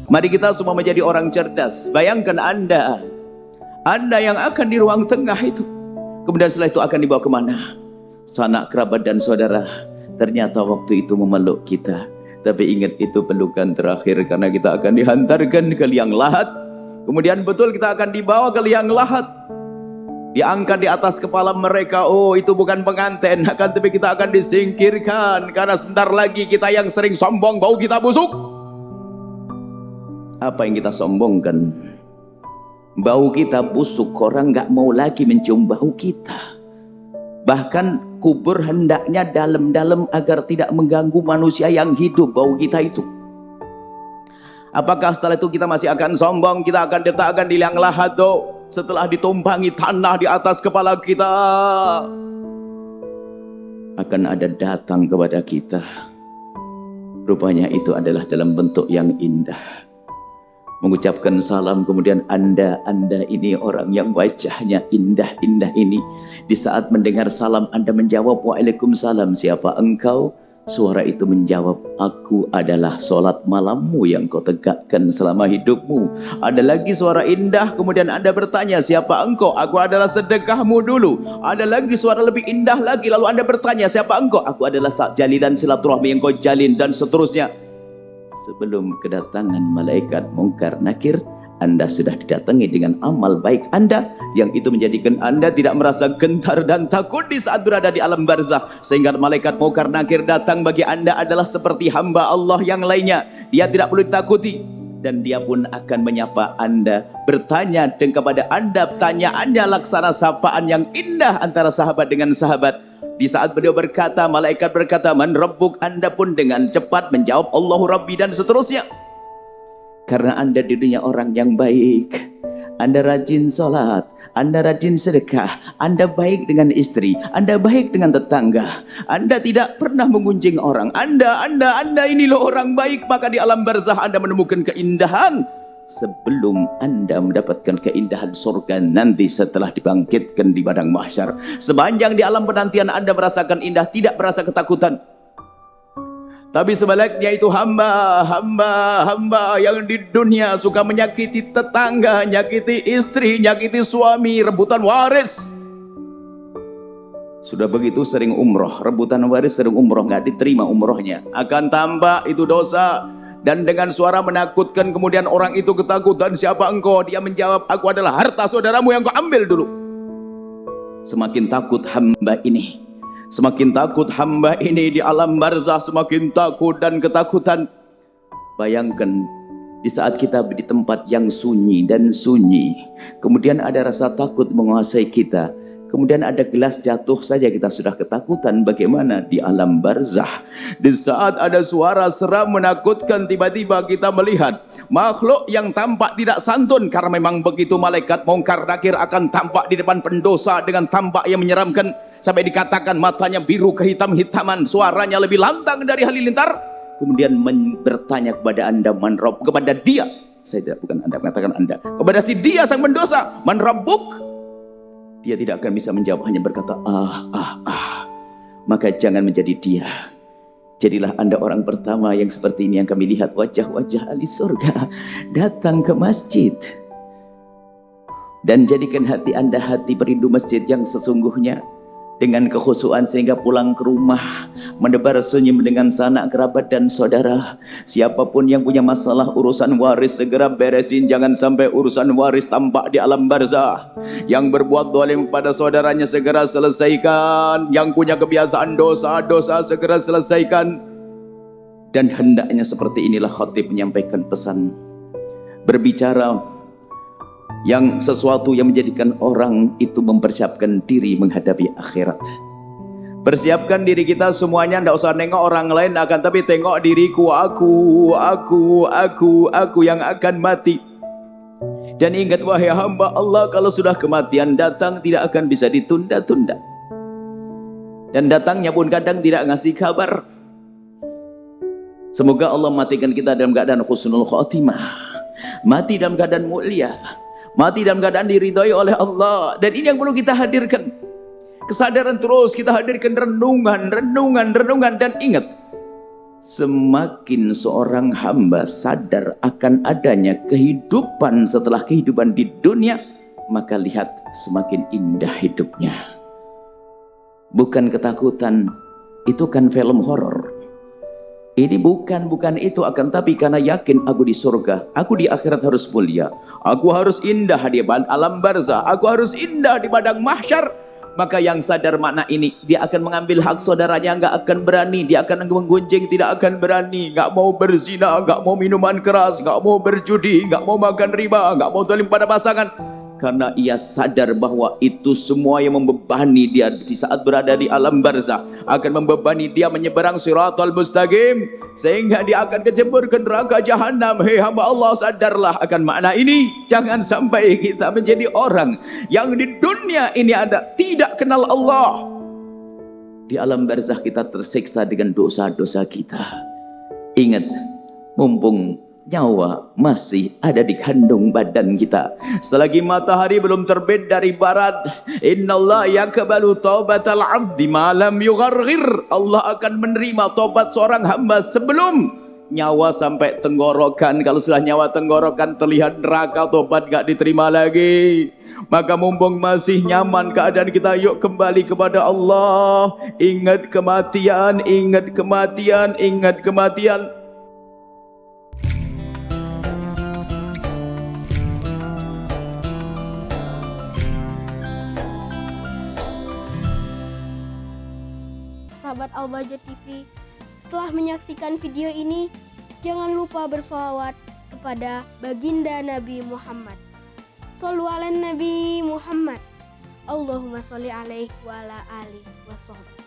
Mari kita semua menjadi orang cerdas. Bayangkan Anda yang akan di ruang tengah itu, kemudian setelah itu akan dibawa kemana? Sanak kerabat dan saudara ternyata waktu itu memeluk kita, tapi ingat itu pelukan terakhir, karena kita akan dihantarkan ke liang lahat. Kemudian betul kita akan dibawa ke liang lahat, diangkat di atas kepala mereka. Oh, itu bukan pengantin, akan tapi kita akan disingkirkan, karena sebentar lagi kita yang sering sombong, bau kita busuk. Apa yang kita sombongkan? Bau kita busuk, orang nggak mau lagi mencium bau kita. Bahkan kubur hendaknya dalam-dalam agar tidak mengganggu manusia yang hidup bau kita itu. Apakah setelah itu kita masih akan sombong? Kita akan diletakkan di liang lahat setelah ditumpangi tanah di atas kepala kita. Akan ada datang kepada kita. Rupanya itu adalah dalam bentuk yang indah. Mengucapkan salam, kemudian anda ini orang yang wajahnya indah-indah ini. Di saat mendengar salam Anda menjawab, Waalaikumsalam, siapa engkau? Suara itu menjawab, aku adalah sholat malammu yang kau tegakkan selama hidupmu. Ada lagi suara indah, kemudian Anda bertanya, siapa engkau? Aku adalah sedekahmu dulu. Ada lagi suara lebih indah lagi, lalu Anda bertanya, siapa engkau? Aku adalah jalinan silaturahmi yang kau jalin, dan seterusnya. Sebelum kedatangan malaikat mungkar nakir, Anda sudah didatangi dengan amal baik Anda, yang itu menjadikan Anda tidak merasa gentar dan takut di saat berada di alam barzah. Sehingga malaikat mungkar nakir datang bagi Anda adalah seperti hamba Allah yang lainnya. Dia tidak perlu ditakuti, dan dia pun akan menyapa Anda, bertanya dan kepada Anda pertanyaannya laksana sapaan yang indah antara sahabat dengan sahabat. Di saat beliau berkata, malaikat berkata, man rabbuk, Anda pun dengan cepat menjawab, Allahu Rabbi, dan seterusnya. Karena Anda di dunia orang yang baik, Anda rajin sholat, Anda rajin sedekah, Anda baik dengan istri, Anda baik dengan tetangga, Anda tidak pernah mengunjing orang, Anda ini loh orang baik. Maka di alam barzah Anda menemukan keindahan sebelum Anda mendapatkan keindahan surga nanti setelah dibangkitkan di padang mahsyar. Sepanjang di alam penantian Anda merasakan indah, tidak merasa ketakutan. Tapi sebaliknya itu hamba yang di dunia suka menyakiti tetangga, nyakiti istri, nyakiti suami, rebutan waris. Sudah begitu sering umroh, rebutan waris, sering umroh, nggak diterima umrohnya. Akan tambah itu dosa. Dan dengan suara menakutkan, kemudian orang itu ketakutan, siapa engkau? Dia menjawab, aku adalah harta saudaramu yang kau ambil dulu. Semakin takut hamba ini, semakin takut hamba ini di alam barzah, semakin takut dan ketakutan. Bayangkan di saat kita di tempat yang sunyi dan sunyi, kemudian ada rasa takut menguasai kita, kemudian ada gelas jatuh saja kita sudah ketakutan. Bagaimana di alam barzah? Di saat ada suara seram menakutkan, tiba-tiba kita melihat makhluk yang tampak tidak santun, karena memang begitu malaikat mungkar nakir akan tampak di depan pendosa dengan tampak yang menyeramkan, sampai dikatakan matanya biru kehitam-hitaman, suaranya lebih lantang dari halilintar. Kemudian bertanya kepada Anda, man rabb, kepada dia, saya tidak, bukan Anda, mengatakan Anda, kepada si dia sang pendosa, man rabbuk. Dia tidak akan bisa menjawab, hanya berkata maka jangan menjadi dia. Jadilah Anda orang pertama yang seperti ini, yang kami lihat wajah-wajah ahli surga datang ke masjid. Dan jadikan hati Anda hati perindu masjid yang sesungguhnya, dengan kekhusyuan, sehingga pulang ke rumah menebar senyum dengan sanak kerabat dan saudara. Siapapun yang punya masalah urusan waris segera beresin, jangan sampai urusan waris tampak di alam barzah. Yang berbuat zalim pada saudaranya segera selesaikan, yang punya kebiasaan dosa-dosa segera selesaikan. Dan hendaknya seperti inilah khatib menyampaikan pesan, berbicara yang sesuatu yang menjadikan orang itu mempersiapkan diri menghadapi akhirat. Persiapkan diri kita semuanya, tidak usah nengok orang lain, akan tapi tengok diriku, aku yang akan mati. Dan ingat wahai hamba Allah, kalau sudah kematian datang tidak akan bisa ditunda-tunda. Dan datangnya pun kadang tidak ngasih kabar. Semoga Allah matikan kita dalam keadaan husnul khotimah, mati dalam keadaan mulia, mati dalam keadaan diridhoi oleh Allah. Dan ini yang perlu kita hadirkan, kesadaran terus kita hadirkan, renungan. Dan ingat, Semakin seorang hamba sadar akan adanya kehidupan setelah kehidupan di dunia, maka lihat semakin indah hidupnya. Bukan ketakutan, itu kan film horor. Ini bukan itu, akan tapi karena yakin aku di surga, aku di akhirat harus mulia, aku harus indah di alam barzah, aku harus indah di padang mahsyar. Maka yang sadar makna ini, dia akan mengambil hak saudaranya, nggak akan berani, dia akan menggunjing, tidak akan berani, nggak mau berzina, nggak mau minuman keras, nggak mau berjudi, nggak mau makan riba, nggak mau zalim pada pasangan. Karena ia sadar bahwa itu semua yang membebani dia di saat berada di alam barzah, akan membebani dia menyeberang siratal mustaqim, sehingga dia akan kecebur ke neraka jahanam. Hei hamba Allah, sadarlah akan makna ini. Jangan sampai kita menjadi orang yang di dunia ini tidak kenal Allah. Di alam barzah kita tersiksa dengan dosa-dosa kita. Ingat, mumpung nyawa masih ada di kandung badan kita, selagi matahari belum terbit dari barat, innallaha yaqbalu taubatal abdi ma lam yugharghir. Allah akan menerima tobat seorang hamba sebelum nyawa sampai tenggorokan. Kalau sudah nyawa tenggorokan terlihat neraka, tobat gak diterima lagi. Maka mumpung masih nyaman keadaan kita, yuk kembali kepada Allah. Ingat kematian, ingat kematian, ingat kematian. Sahabat Al-Bahjah TV, setelah menyaksikan video ini, jangan lupa bersolawat kepada baginda Nabi Muhammad. Shollu ala Nabi Muhammad. Allahumma sholli alaihi wa ala alihi wa sahbihi.